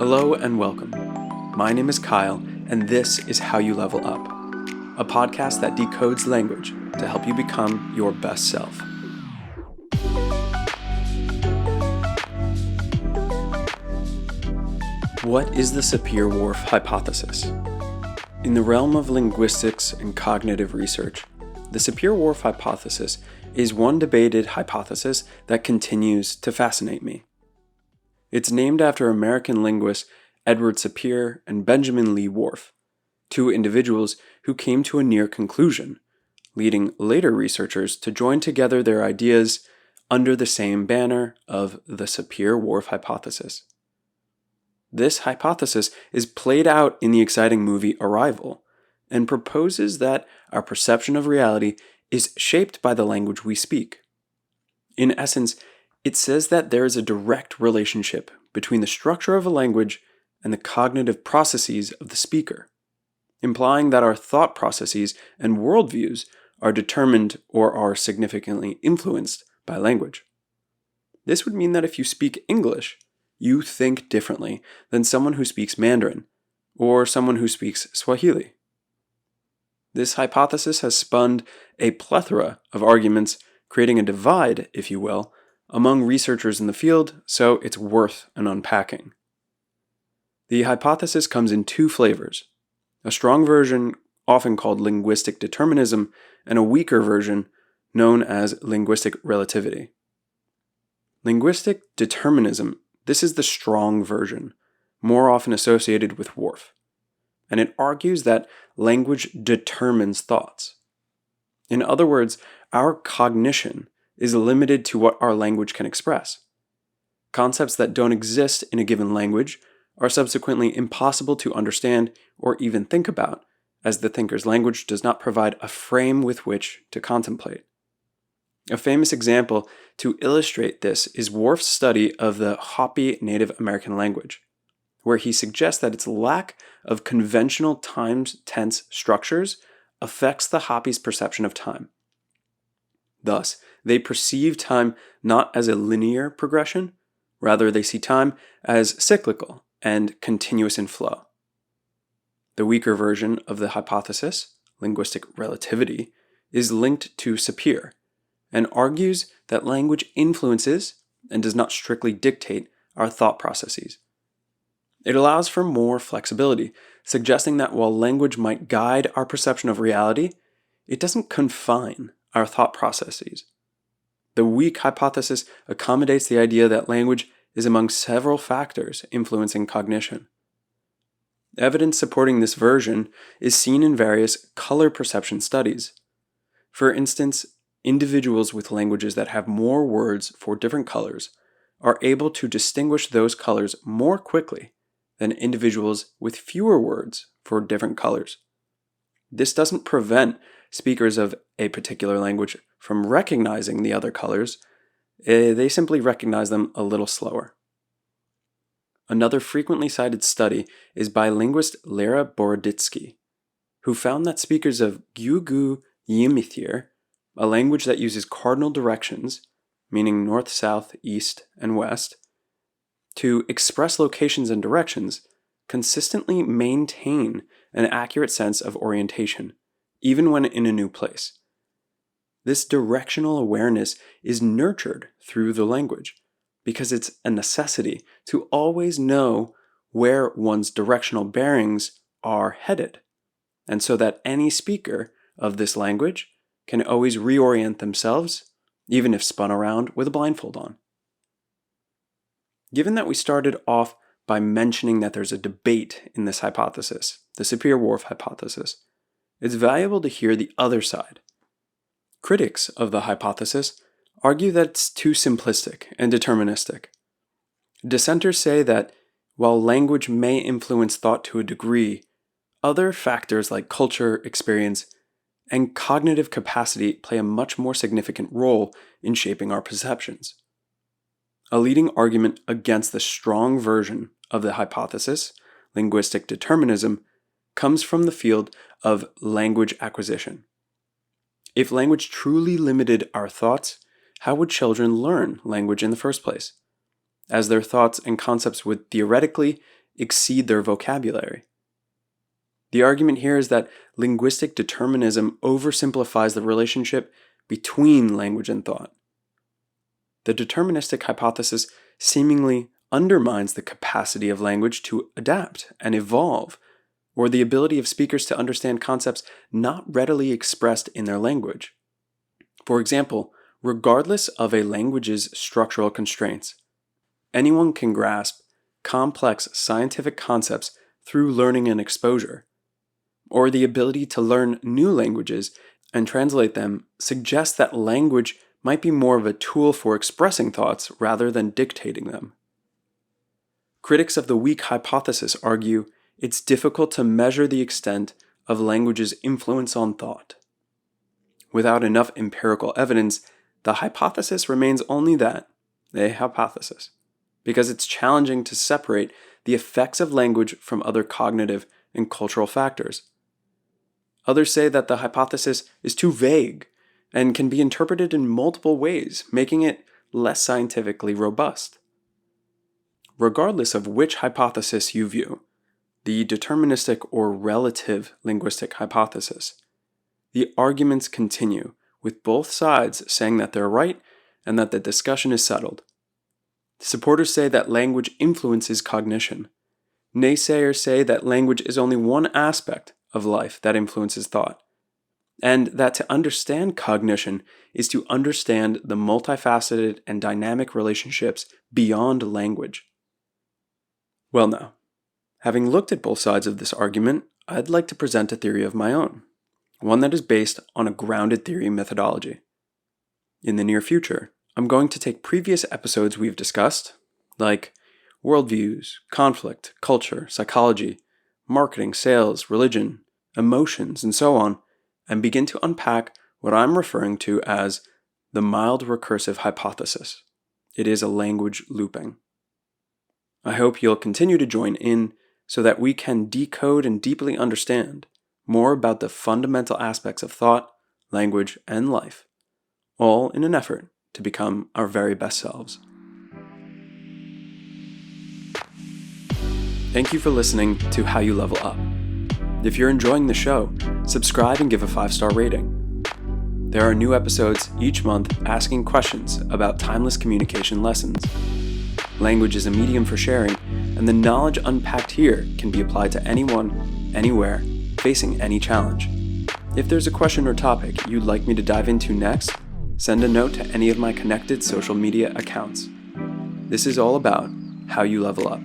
Hello and welcome. My name is Kyle, and this is How You Level Up, a podcast that decodes language to help you become your best self. What is the Sapir-Whorf hypothesis? In the realm of linguistics and cognitive research, the Sapir-Whorf hypothesis is one debated hypothesis that continues to fascinate me. It's named after American linguists Edward Sapir and Benjamin Lee Whorf, two individuals who came to a near conclusion, leading later researchers to join together their ideas under the same banner of the Sapir-Whorf hypothesis. This hypothesis is played out in the exciting movie Arrival, and proposes that our perception of reality is shaped by the language we speak. In essence, it says that there is a direct relationship between the structure of a language and the cognitive processes of the speaker, implying that our thought processes and worldviews are determined or are significantly influenced by language. This would mean that if you speak English, you think differently than someone who speaks Mandarin or someone who speaks Swahili. This hypothesis has spawned a plethora of arguments, creating a divide, if you will, among researchers in the field, so it's worth an unpacking. The hypothesis comes in two flavors: a strong version, often called linguistic determinism, and a weaker version, known as linguistic relativity. Linguistic determinism, this is the strong version, more often associated with Whorf, and it argues that language determines thoughts. In other words, our cognition is limited to what our language can express. Concepts that don't exist in a given language are subsequently impossible to understand or even think about, as the thinker's language does not provide a frame with which to contemplate. A famous example to illustrate this is Whorf's study of the Hopi Native American language, where he suggests that its lack of conventional time-tense structures affects the Hopi's perception of time. Thus, they perceive time not as a linear progression, rather they see time as cyclical and continuous in flow. The weaker version of the hypothesis, linguistic relativity, is linked to Sapir, and argues that language influences and does not strictly dictate our thought processes. It allows for more flexibility, suggesting that while language might guide our perception of reality, it doesn't confine our thought processes. The weak hypothesis accommodates the idea that language is among several factors influencing cognition. Evidence supporting this version is seen in various color perception studies. For instance, individuals with languages that have more words for different colors are able to distinguish those colors more quickly than individuals with fewer words for different colors. This doesn't prevent speakers of a particular language from recognizing the other colors, they simply recognize them a little slower. Another frequently cited study is by linguist Lara Boroditsky, who found that speakers of Gugu Yimithir, a language that uses cardinal directions, meaning north, south, east, and west, to express locations and directions, consistently maintain an accurate sense of orientation, even when in a new place. This directional awareness is nurtured through the language because it's a necessity to always know where one's directional bearings are headed, and so that any speaker of this language can always reorient themselves, even if spun around with a blindfold on. Given that we started off by mentioning that there's a debate in this hypothesis, the Sapir-Whorf hypothesis, it's valuable to hear the other side. Critics of the hypothesis argue that it's too simplistic and deterministic. Dissenters say that while language may influence thought to a degree, other factors like culture, experience, and cognitive capacity play a much more significant role in shaping our perceptions. A leading argument against the strong version of the hypothesis, linguistic determinism, comes from the field of language acquisition. If language truly limited our thoughts, how would children learn language in the first place? As their thoughts and concepts would theoretically exceed their vocabulary. The argument here is that linguistic determinism oversimplifies the relationship between language and thought. The deterministic hypothesis seemingly undermines the capacity of language to adapt and evolve, or the ability of speakers to understand concepts not readily expressed in their language. For example, regardless of a language's structural constraints, anyone can grasp complex scientific concepts through learning and exposure, or the ability to learn new languages and translate them suggests that language might be more of a tool for expressing thoughts rather than dictating them. Critics of the weak hypothesis argue it's difficult to measure the extent of language's influence on thought. Without enough empirical evidence, the hypothesis remains only that, a hypothesis, because it's challenging to separate the effects of language from other cognitive and cultural factors. Others say that the hypothesis is too vague and can be interpreted in multiple ways, making it less scientifically robust. Regardless of which hypothesis you view, the deterministic or relative linguistic hypothesis, the arguments continue, with both sides saying that they're right and that the discussion is settled. Supporters say that language influences cognition. Naysayers say that language is only one aspect of life that influences thought, and that to understand cognition is to understand the multifaceted and dynamic relationships beyond language. Well now, having looked at both sides of this argument, I'd like to present a theory of my own, one that is based on a grounded theory methodology. In the near future, I'm going to take previous episodes we've discussed, like worldviews, conflict, culture, psychology, marketing, sales, religion, emotions, and so on, and begin to unpack what I'm referring to as the mild recursive hypothesis. It is a language looping. I hope you'll continue to join in so that we can decode and deeply understand more about the fundamental aspects of thought, language, and life, all in an effort to become our very best selves. Thank you for listening to How You Level Up. If you're enjoying the show, subscribe and give a 5-star rating. There are new episodes each month asking questions about timeless communication lessons. Language is a medium for sharing, and the knowledge unpacked here can be applied to anyone, anywhere, facing any challenge. If there's a question or topic you'd like me to dive into next, send a note to any of my connected social media accounts. This is all about how you level up.